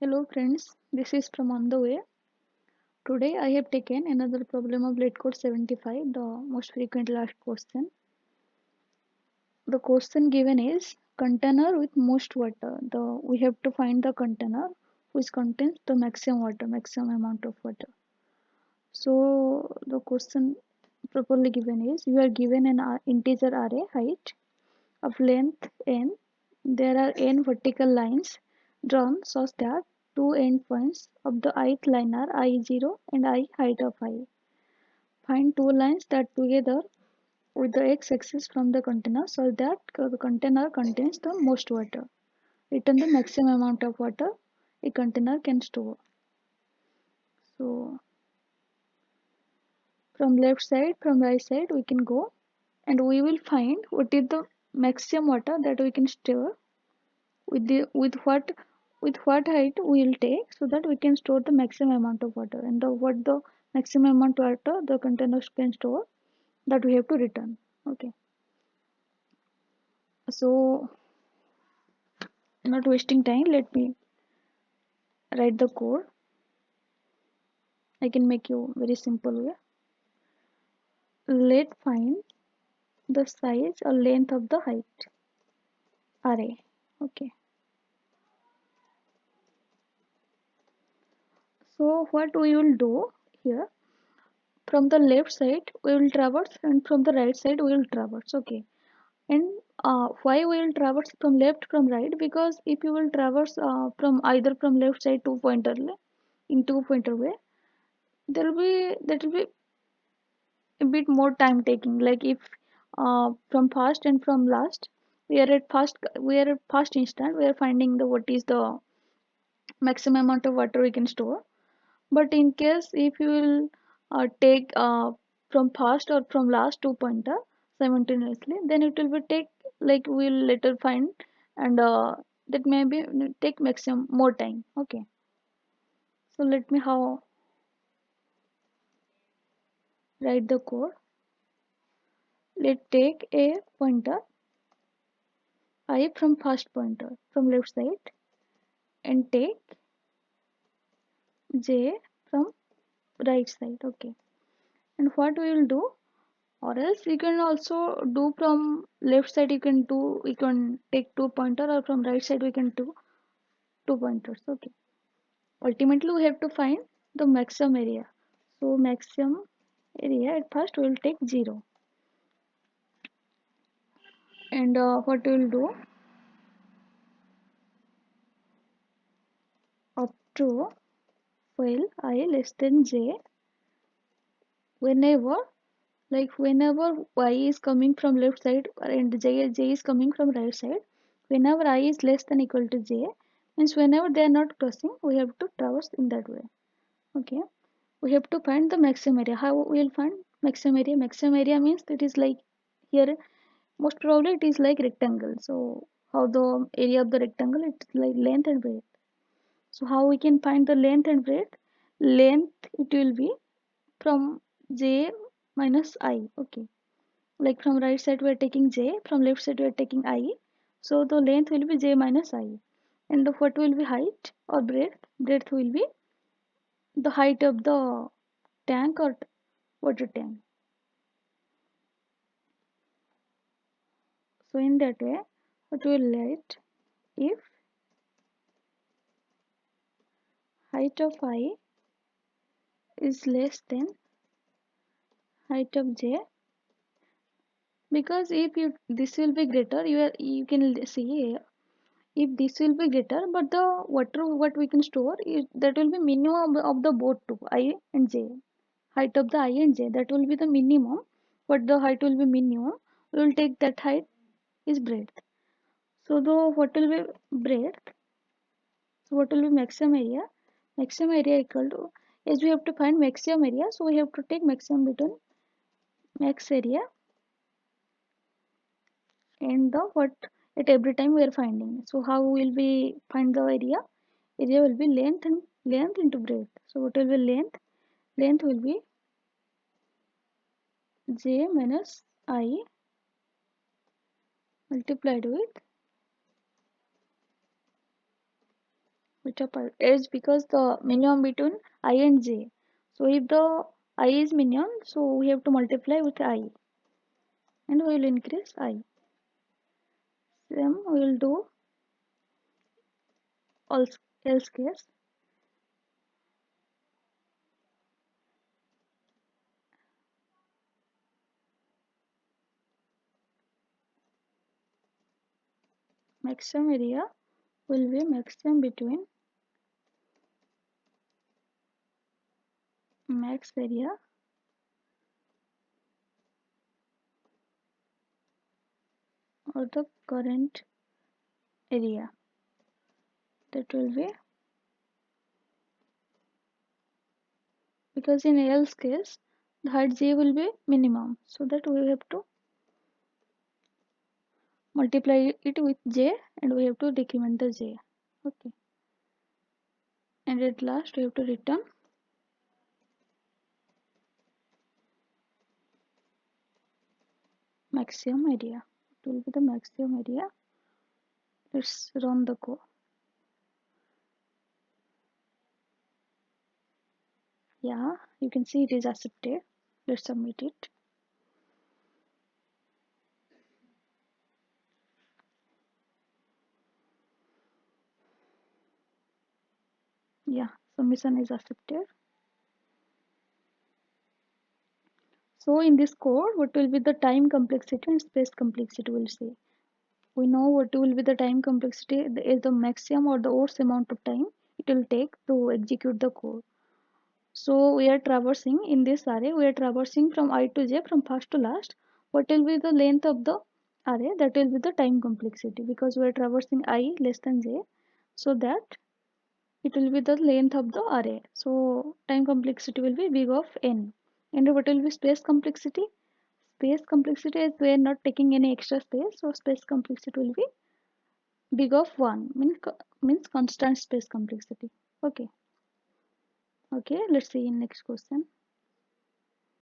Hello friends, this is from On the Way. Today I have taken another problem of leetcode 75, the most frequently asked question. The question given is container with most water. We have to find the container which contains the maximum amount of water. So the question properly given is you are given an integer array height of length n. There are n vertical lines drawn such that two endpoints of the ith line are I0 and I height of I. Find two lines that together with the x-axis from the container such that the container contains the most water. Return the maximum amount of water a container can store. So from left side, from right side we can go and we will find what is the maximum water that we can store with what height we will take so that we can store the maximum amount of water and what the maximum amount of water the containers can store that we have to return. Okay, so not wasting time, let me write the code. I can make you very simple way. Let find the size or length of the height array. Okay, so what we will do here, from the left side we will traverse and from the right side we will traverse. Okay, and why we will traverse from left from right, because if you will traverse from either from left side to pointer in two pointer way, that will be a bit more time taking. Like if from first and from last we are at first instant we are finding the what is the maximum amount of water we can store. But in case if you will take from first or from last two pointer simultaneously, then it will be take, like we'll later find, and that may be take maximum more time. Okay, so let me how write the code. Let's take a pointer I from first pointer from left side and take j from right side. Okay, and what we will do, or else you can also do from left side, you can take two pointer, or from right side we can do two pointers. Okay, ultimately we have to find the maximum area. So maximum area at first we will take 0, and what we will do, up to while I less than j, whenever, whenever y is coming from left side and j is coming from right side, whenever I is less than equal to j, means whenever they are not crossing we have to traverse in that way. Okay, we have to find the maximum area. How we will find maximum area? Maximum area means it is like here, most probably it is like rectangle. So how the area of the rectangle, it's like length and breadth. So how we can find the length and breadth? Length it will be from j minus I. Okay, like from right side we are taking j, from left side we are taking I, so the length will be j minus I. And what will be height or breadth? Breadth will be the height of the tank or water tank. So in that way what will let, if height of I is less than height of j, because if you this will be greater, you can see here, if this will be greater but the water what we can store is that will be minimum of the both two I and j, height of the I and j, that will be the minimum. What the height will be minimum, we will take that height is breadth. So the what will be breadth, so what will be maximum area? Maximum area equal to, as we have to find maximum area, so we have to take maximum between max area and the what at every time we are finding. So how will we find the area? Area will be length and length into breadth. So what will be length? Length will be j minus I multiplied with which are part is because the minimum between I and j. So if the I is minimum, so we have to multiply with I and we will increase I. Same we will do else, else case. Maximum area will be maximum between max area or the current area. That will be because in else case the height j will be minimum, so that we have to multiply it with j and we have to decrement the j. Okay, and at last we have to return maximum area. It will be the maximum area. Let's run the code. Yeah, you can see it is accepted. Let's submit it. Yeah, submission is accepted. So in this code, what will be the time complexity and space complexity will say. We know what will be the time complexity is the maximum or the worst amount of time it will take to execute the code. So we are traversing in this array, we are traversing from I to j from first to last. What will be the length of the array? That will be the time complexity because we are traversing I less than j, so that it will be the length of the array. So time complexity will be big of n. And what will be space complexity? Space complexity is we are not taking any extra space, so space complexity will be big of 1, means constant space complexity. Okay, okay, let's see in next question.